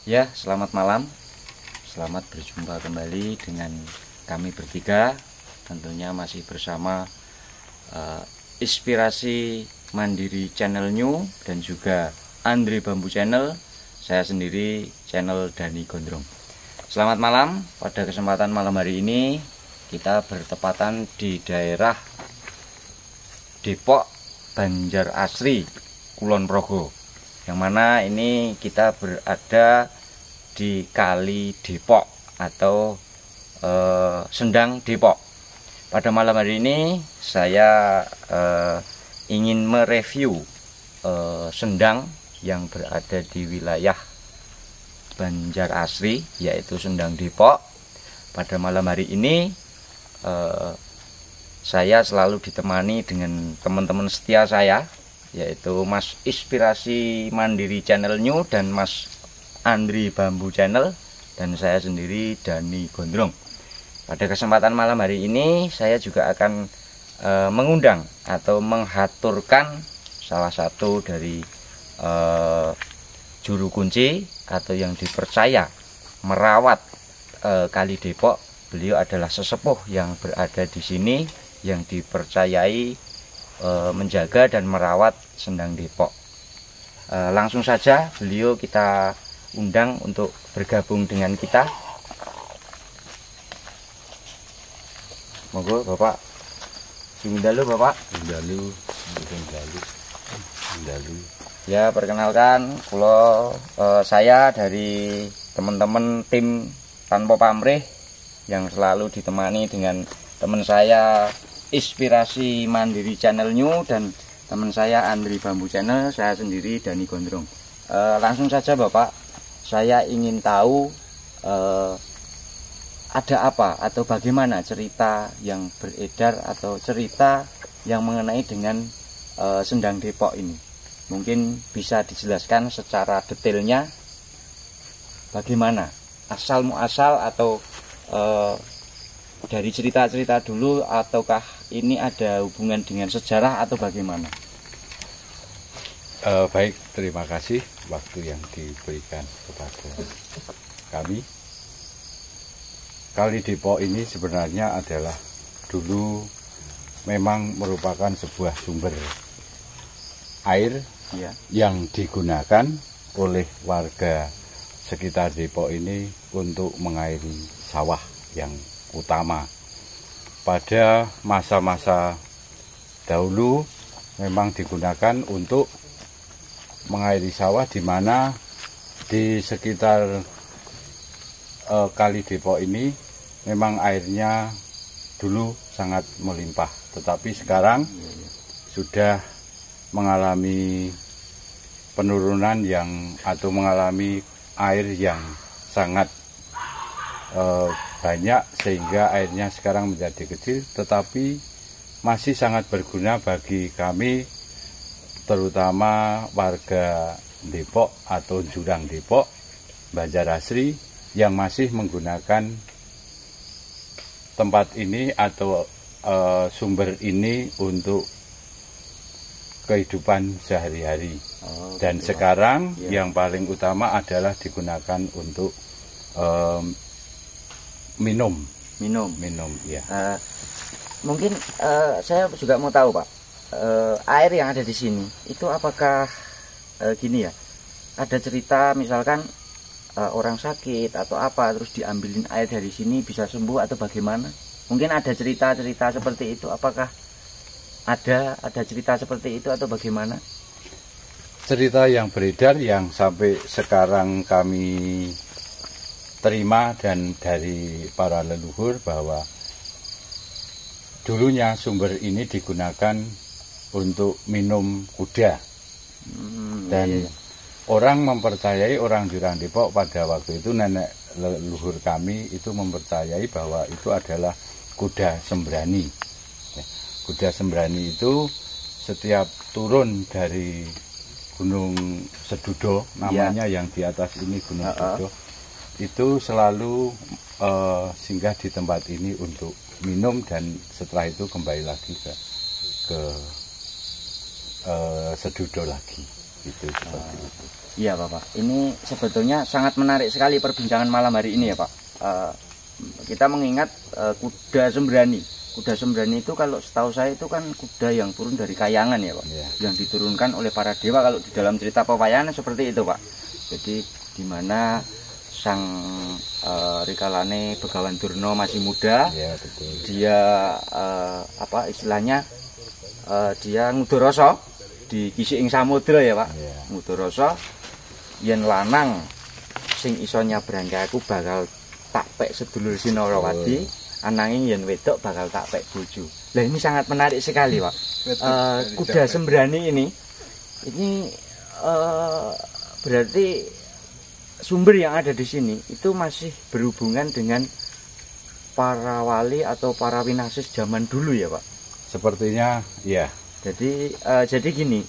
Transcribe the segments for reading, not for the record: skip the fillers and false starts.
Ya, selamat malam. Selamat berjumpa kembali dengan kami bertiga. Tentunya masih bersama Inspirasi Mandiri Channel New dan juga Andri Bambu Channel. Saya sendiri channel Dani Gondrong. Selamat malam. Pada kesempatan malam hari ini kita bertepatan di daerah Depok Banjar Asri, Kulon Progo. Yang mana ini kita berada di Kali Depok atau Sendang Depok. Pada malam hari ini saya ingin mereview sendang yang berada di wilayah Banjar Asri, yaitu Sendang Depok. Pada malam hari ini saya selalu ditemani dengan teman-teman setia saya, yaitu Mas Inspirasi Mandiri Channel New dan Mas Andri Bambu Channel, dan saya sendiri Dani Gondrong. Pada kesempatan malam hari ini saya juga akan mengundang atau menghaturkan salah satu dari juru kunci atau yang dipercaya merawat Kali Depok. Beliau adalah sesepuh yang berada di sini, yang dipercayai menjaga dan merawat Sendang Depok. Langsung saja beliau kita undang untuk bergabung dengan kita. Monggo Bapak. Dalu Bapak. Dalu. Ya, perkenalkan, saya dari teman-teman tim Tanpa Pamrih yang selalu ditemani dengan teman saya Inspirasi Mandiri Channel New dan teman saya Andri Bambu Channel, saya sendiri Dani Gondrong. Langsung saja Bapak, saya ingin tahu ada apa atau bagaimana cerita yang beredar atau cerita yang mengenai dengan Sendang Depok ini. Mungkin bisa dijelaskan secara detailnya bagaimana asal muasal atau dari cerita-cerita dulu, ataukah ini ada hubungan dengan sejarah atau bagaimana? Baik, terima kasih waktu yang diberikan kepada kami. Kali Depok ini sebenarnya adalah dulu memang merupakan sebuah sumber air ya, yang digunakan oleh warga sekitar Depok ini untuk mengairi sawah yang utama. Pada masa-masa dahulu memang digunakan untuk mengairi sawah, di mana di sekitar Kali Depok ini memang airnya dulu sangat melimpah, tetapi sekarang sudah mengalami penurunan atau mengalami air yang sangat banyak, sehingga airnya sekarang menjadi kecil, tetapi masih sangat berguna bagi kami, terutama warga Depok atau Jurang Depok, Banjar Asri, yang masih menggunakan tempat ini atau sumber ini untuk kehidupan sehari-hari. Dan sekarang yang paling utama adalah digunakan untuk minum ya. Mungkin saya juga mau tahu Pak, air yang ada di sini itu apakah gini ya, ada cerita misalkan orang sakit atau apa terus diambilin air dari sini bisa sembuh atau bagaimana? Mungkin ada cerita-cerita seperti itu, apakah ada cerita seperti itu atau bagaimana? Cerita yang beredar yang sampai sekarang kami terima dan dari para leluhur, bahwa dulunya sumber ini digunakan untuk minum kuda. Dan orang mempercayai, orang Jurang Depok pada waktu itu, nenek leluhur kami itu mempercayai bahwa itu adalah kuda sembrani. Kuda sembrani itu setiap turun dari Gunung Sedudo, namanya yang di atas ini Gunung Sedudo, itu selalu singgah di tempat ini untuk minum, dan setelah itu kembali lagi ke Sedudo lagi. gitu seperti itu. Iya Bapak, ini sebetulnya sangat menarik sekali perbincangan malam hari ini ya Pak. Kita mengingat kuda sembrani. Kuda sembrani itu kalau setahu saya itu kan kuda yang turun dari kayangan ya Pak, yang diturunkan oleh para dewa kalau di dalam cerita pewayangan seperti itu Pak. Jadi di mana sang Rikalane Begawan Durna masih muda, betul. dia apa istilahnya dia ngudoroso di kisi ing samudra ya Pak. Ngudoroso yen lanang sing iso nyabrangke aku bakal tak pek sedulur Sinarawati, ananging yen wedok bakal tak pek bojo. Lah ini sangat menarik sekali Pak. Kuda sembrani ini berarti sumber yang ada di sini itu masih berhubungan dengan para wali atau para winasis zaman dulu ya Pak. Sepertinya ya. Jadi gini,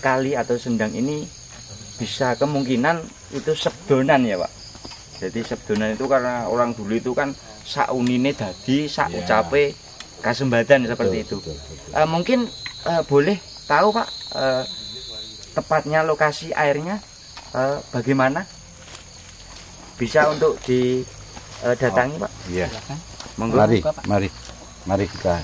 kali atau sendang ini bisa kemungkinan itu sebdonan ya Pak. Jadi sebdonan itu karena orang dulu itu kan saunine dadi, saucape kasembadan seperti itu. Betul. Mungkin boleh tahu Pak tepatnya lokasi airnya bagaimana? Bisa untuk didatangi Pak? Iya. Monggo. Mari kita.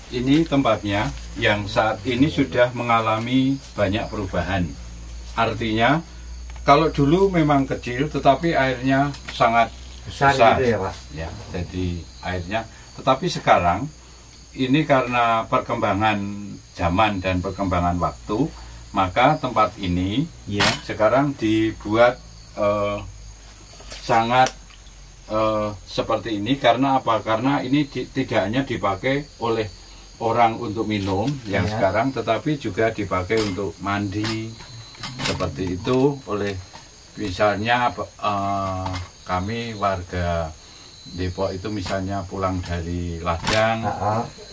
Ini tempatnya yang saat ini sudah mengalami banyak perubahan. Artinya kalau dulu memang kecil tetapi airnya sangat besar. Gitu ya Pak? Ya, jadi airnya. Tetapi sekarang ini karena perkembangan zaman dan perkembangan waktu, maka tempat ini sekarang dibuat sangat seperti ini. Karena apa? Karena ini tidak hanya dipakai oleh orang untuk minum yang sekarang, tetapi juga dipakai untuk mandi seperti itu. Oleh misalnya kami warga Depok itu misalnya pulang dari ladang,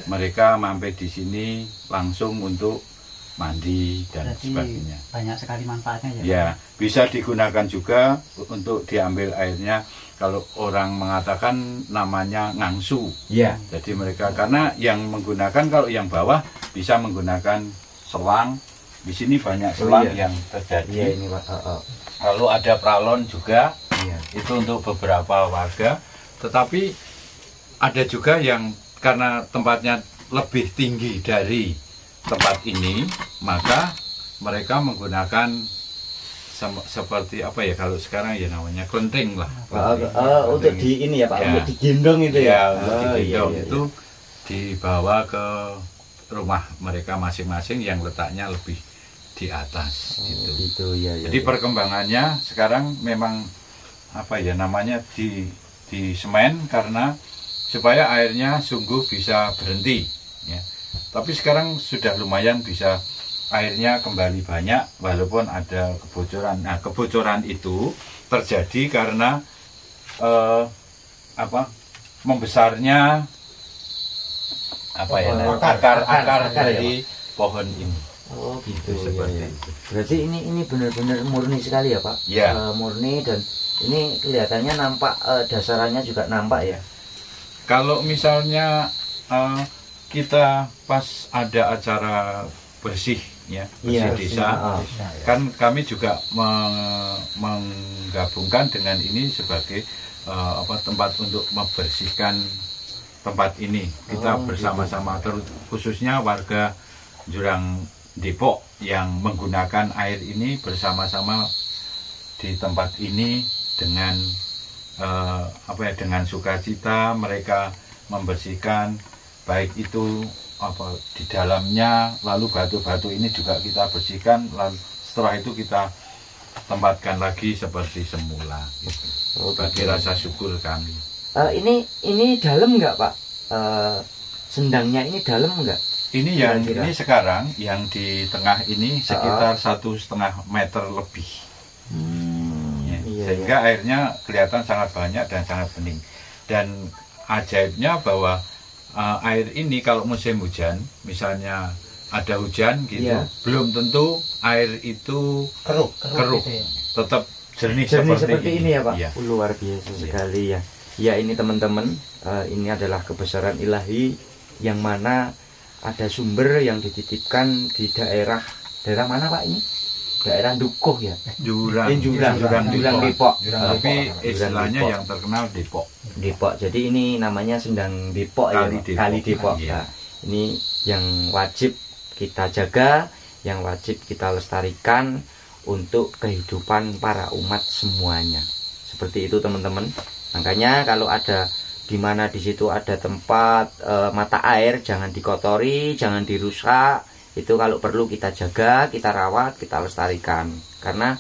mereka mampir di sini langsung untuk mandi dan sebagainya. Banyak sekali manfaatnya ya. Ya, bisa digunakan juga untuk diambil airnya. Kalau orang mengatakan namanya ngangsu. Iya. Jadi mereka karena yang menggunakan, kalau yang bawah bisa menggunakan selang. Di sini banyak selang yang terjadi. Iya ini Pak. Lalu ada pralon juga. Itu untuk beberapa warga. Tetapi ada juga yang karena tempatnya lebih tinggi dari tempat ini, maka mereka menggunakan seperti apa ya, kalau sekarang ya namanya kelenteng lah. Untuk di ini ya Pak, untuk digendong itu ya. Untuk digendong itu dibawa ke rumah mereka masing-masing yang letaknya lebih di atas gitu. Jadi perkembangannya sekarang memang apa ya namanya di semen karena supaya airnya sungguh bisa berhenti ya. Tapi sekarang sudah lumayan bisa airnya kembali banyak walaupun ada kebocoran. Nah, kebocoran itu terjadi karena membesarnya akar dari pohon ini. Oh gitu. Seperti itu. Berarti ini benar-benar murni sekali ya Pak. Ya. Murni, dan ini kelihatannya nampak dasarannya juga nampak ya. Kalau misalnya kita pas ada acara bersih ya, bersih desa, kan kami juga menggabungkan dengan ini sebagai tempat untuk membersihkan tempat ini. Kita bersama-sama, khususnya warga Jurang Depok yang menggunakan air ini bersama-sama di tempat ini dengan dengan sukacita mereka membersihkan, baik itu di dalamnya, lalu batu-batu ini juga kita bersihkan, lalu setelah itu kita tempatkan lagi seperti semula gitu. Bagi rasa syukur kami. Ini dalam nggak Pak? Sendangnya ini dalam nggak? Ini yang ini sekarang yang di tengah ini sekitar 1,5 meter lebih. Sehingga airnya kelihatan sangat banyak dan sangat bening. Dan ajaibnya bahwa air ini kalau musim hujan, misalnya ada hujan gitu, Iya. belum tentu air itu Keruh keruh, gitu ya. tetap jernih, Jernih seperti ini ya Pak. Iya. Luar biasa sekali ya. Ya ini teman-teman, ini adalah kebesaran ilahi yang mana ada sumber yang dititipkan di daerah mana Pak ini? Daerah Dukuh ya. Jurang Jurang Depok. Tapi istilahnya Depok. yang terkenal Depok. Depok. Jadi ini namanya Sendang Depok ya, Kali Pak. Depok. Kali Depok. Iya. Nah, ini yang wajib kita jaga, yang wajib kita lestarikan untuk kehidupan para umat semuanya. Seperti itu teman-teman. Makanya kalau ada di mana di situ ada tempat mata air, jangan dikotori, jangan dirusak. Itu kalau perlu kita jaga, kita rawat, kita lestarikan. Karena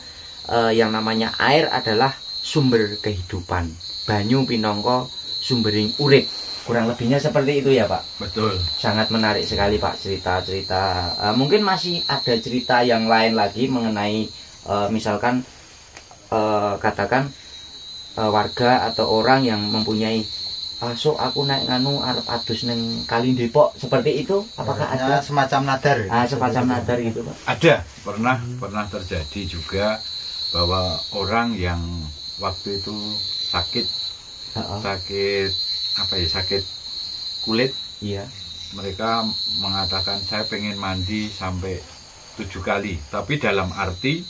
yang namanya air adalah sumber kehidupan. Banyu pinongko sumbering urip. Kurang lebihnya seperti itu ya Pak. Betul. Sangat menarik sekali Pak cerita-cerita. Mungkin masih ada cerita yang lain lagi mengenai misalkan katakan warga atau orang yang mempunyai so aku naik nganu arep adus neng Kali Depok seperti itu, apakah ada semacam nadar? semacam nadar gitu Pak? Ada, pernah terjadi juga bahwa orang yang waktu itu sakit sakit kulit, Iya. mereka mengatakan saya pengen mandi sampai 7 kali, tapi dalam arti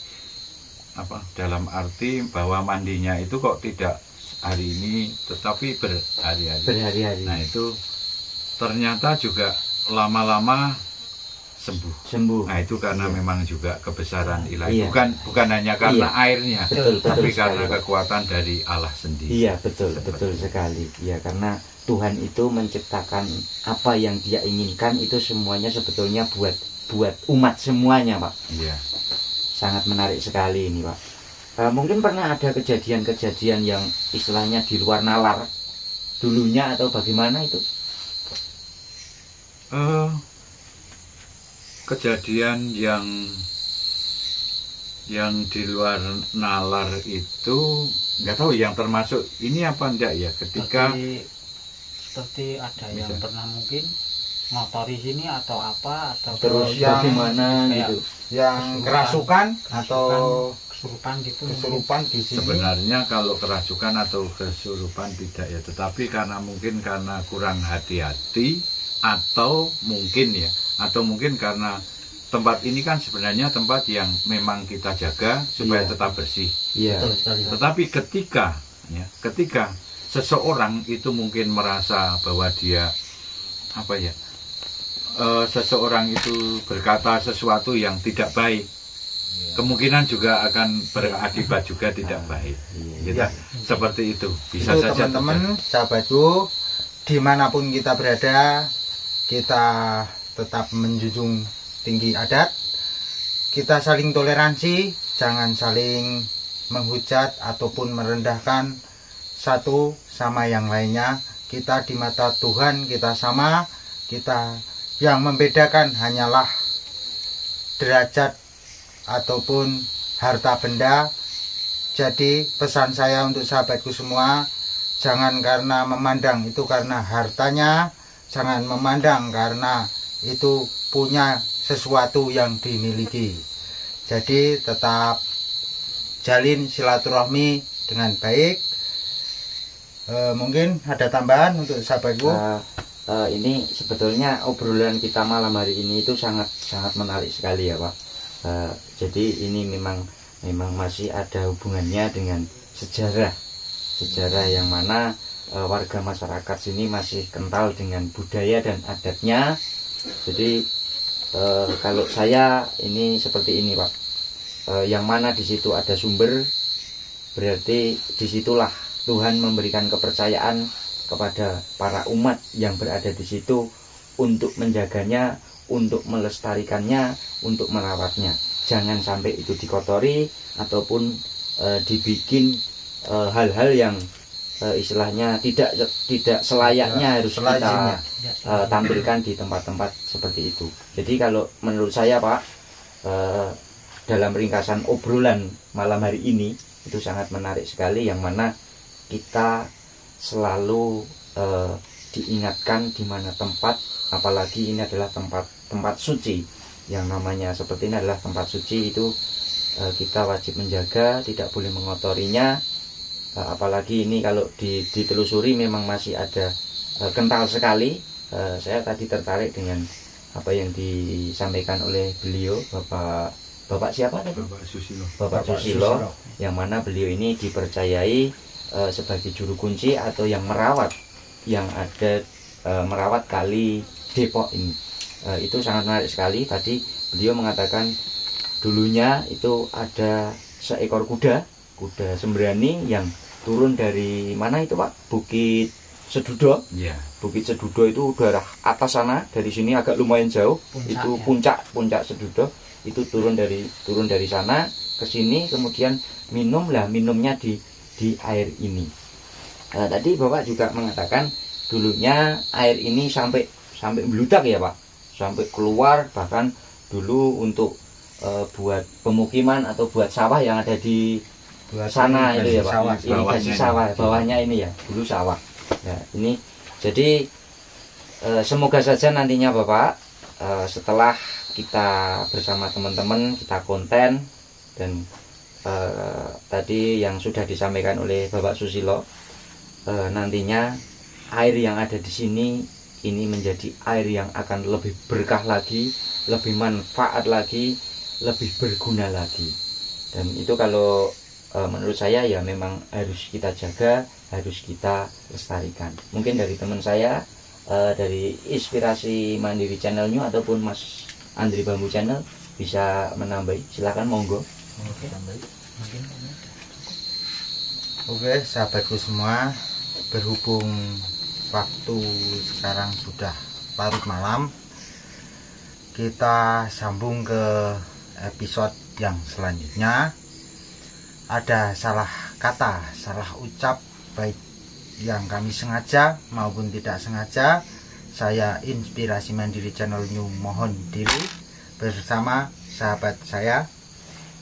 bahwa mandinya itu kok tidak hari ini tetapi berhari-hari. Nah itu ternyata juga lama-lama sembuh. Nah itu karena memang juga kebesaran ilahi, Iya. bukan hanya karena airnya, Betul tapi sekali, karena Pak. kekuatan dari Allah sendiri. Iya betul sekali. Ya karena Tuhan itu menciptakan apa yang Dia inginkan itu semuanya sebetulnya buat umat semuanya Pak. Iya. Sangat menarik sekali ini Pak. Mungkin pernah ada kejadian-kejadian yang istilahnya di luar nalar dulunya atau bagaimana itu? Kejadian yang di luar nalar itu nggak tahu yang termasuk ini apa enggak ya, ketika seperti ada yang pernah mungkin ngotori sini atau apa, atau Terus yang bagaimana kayak gitu? yang kerasukan atau kesurupan gitu. kesurupan di sini. Sebenarnya kalau kerasukan atau kesurupan tidak ya, tetapi karena kurang hati-hati atau mungkin karena tempat ini kan sebenarnya tempat yang memang kita jaga supaya Iya. tetap bersih. Iya. Betul sekali, Pak. Tetapi ketika seseorang itu mungkin merasa bahwa dia seseorang itu berkata sesuatu yang tidak baik, kemungkinan juga akan berakibat juga tidak baik. Gitu. Iya. Seperti itu. Bisa Itu saja teman-teman, sahabatku, dimanapun kita berada, kita tetap menjunjung tinggi adat, kita saling toleransi, jangan saling menghujat ataupun merendahkan satu sama yang lainnya. Kita di mata Tuhan kita sama, kita yang membedakan hanyalah derajat ataupun harta benda. Jadi pesan saya untuk sahabatku semua, jangan karena memandang itu karena hartanya, jangan memandang karena itu punya sesuatu yang dimiliki. Jadi tetap jalin silaturahmi dengan baik. Mungkin ada tambahan untuk sahabatku. Ini sebetulnya obrolan kita malam hari ini itu sangat menarik sekali ya Pak. Jadi ini memang masih ada hubungannya dengan sejarah yang mana warga masyarakat sini masih kental dengan budaya dan adatnya. Jadi kalau saya ini seperti ini Pak, yang mana di situ ada sumber, berarti disitulah Tuhan memberikan kepercayaan kepada para umat yang berada di situ untuk menjaganya, untuk melestarikannya, untuk merawatnya. Jangan sampai itu dikotori ataupun dibikin hal-hal yang istilahnya tidak selayaknya harus kita tampilkan di tempat-tempat seperti itu. Jadi kalau menurut saya Pak, dalam ringkasan obrolan malam hari ini itu sangat menarik sekali, yang mana kita selalu diingatkan di mana tempat, apalagi ini adalah tempat tempat suci. Yang namanya seperti ini adalah tempat suci, itu kita wajib menjaga, tidak boleh mengotorinya. Apalagi ini kalau ditelusuri memang masih ada kental sekali. Saya tadi tertarik dengan apa yang disampaikan oleh beliau, Bapak siapa tadi? Bapak Susilo, yang mana beliau ini dipercayai sebagai juru kunci atau yang merawat merawat kali Depok ini. Itu sangat menarik sekali. Tadi beliau mengatakan dulunya itu ada seekor kuda sembrani yang turun dari mana itu Pak? Bukit Sedudo. Yeah. Bukit Sedudo itu daerah atas sana, dari sini agak lumayan jauh. Itu puncak Sedudo. Itu turun dari sana ke sini, kemudian minumnya di air ini. Tadi Bapak juga mengatakan dulunya air ini sampai meludak ya Pak, sampai keluar, bahkan dulu untuk buat pemukiman atau buat sawah yang ada di sana itu ya Pak, irigasi sawah bawahnya ini ya, dulu sawah. Nah ini jadi semoga saja nantinya Bapak setelah kita bersama teman-teman kita konten dan tadi yang sudah disampaikan oleh Bapak Susilo, nantinya air yang ada di sini ini menjadi air yang akan lebih berkah lagi, lebih manfaat lagi, lebih berguna lagi. Dan itu kalau menurut saya ya memang harus kita jaga, harus kita lestarikan. Mungkin dari teman saya, dari Inspirasi Mandiri Channel New ataupun Mas Andri Bambu Channel bisa menambahi, silakan monggo. Oke, sahabatku semua, berhubung waktu sekarang sudah larut malam, kita sambung ke episode yang selanjutnya. Ada salah kata, salah ucap, baik yang kami sengaja maupun tidak sengaja. Saya Inspirasi Mandiri Channel New mohon diri bersama sahabat saya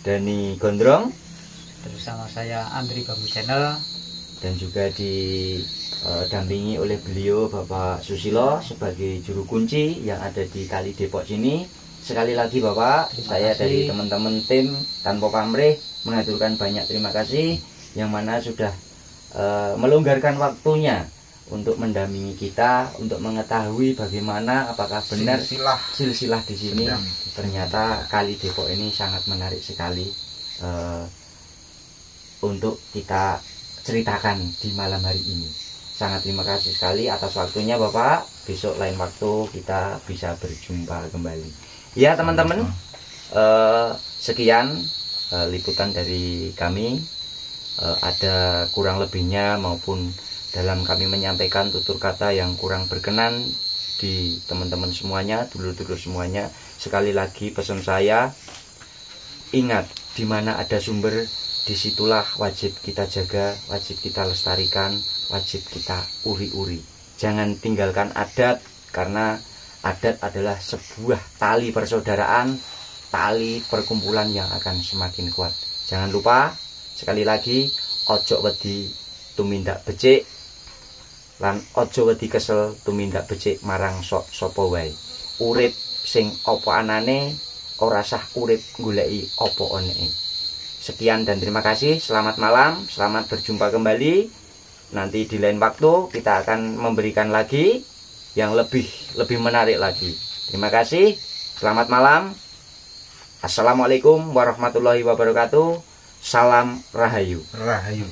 Dani Gondrong, bersama saya Andri Bambu Channel, dan juga didampingi oleh beliau Bapak Susilo sebagai juru kunci yang ada di Kali Depok sini. Sekali lagi Bapak, saya dari teman-teman tim Tanpa Pamrih mengaturkan banyak terima kasih, yang mana sudah melonggarkan waktunya untuk mendampingi kita, untuk mengetahui bagaimana apakah benar silsilah di sini. Ternyata Kali Depok ini sangat menarik sekali untuk kita ceritakan di malam hari ini. Sangat terima kasih sekali atas waktunya Bapak. Besok lain waktu kita bisa berjumpa kembali. Ya teman-teman, sekian liputan dari kami. Ada kurang lebihnya maupun dalam kami menyampaikan tutur kata yang kurang berkenan di teman-teman semuanya, dulur-dulur semuanya. Sekali lagi pesan saya, ingat, di mana ada sumber, disitulah wajib kita jaga, wajib kita lestarikan, wajib kita uri-uri. Jangan tinggalkan adat, karena adat adalah sebuah tali persaudaraan, tali perkumpulan yang akan semakin kuat. Jangan lupa, sekali lagi, ojo wedi tumindak becik, lan ojo wedi kesel tumindak becik marang sapa wae. Urip sing apa anane, ora sah urip goleki apa oneke. Sekian dan terima kasih. Selamat malam, selamat berjumpa kembali. Nanti di lain waktu kita akan memberikan lagi yang lebih menarik lagi. Terima kasih. Selamat malam. Assalamualaikum warahmatullahi wabarakatuh. Salam Rahayu. Rahayu.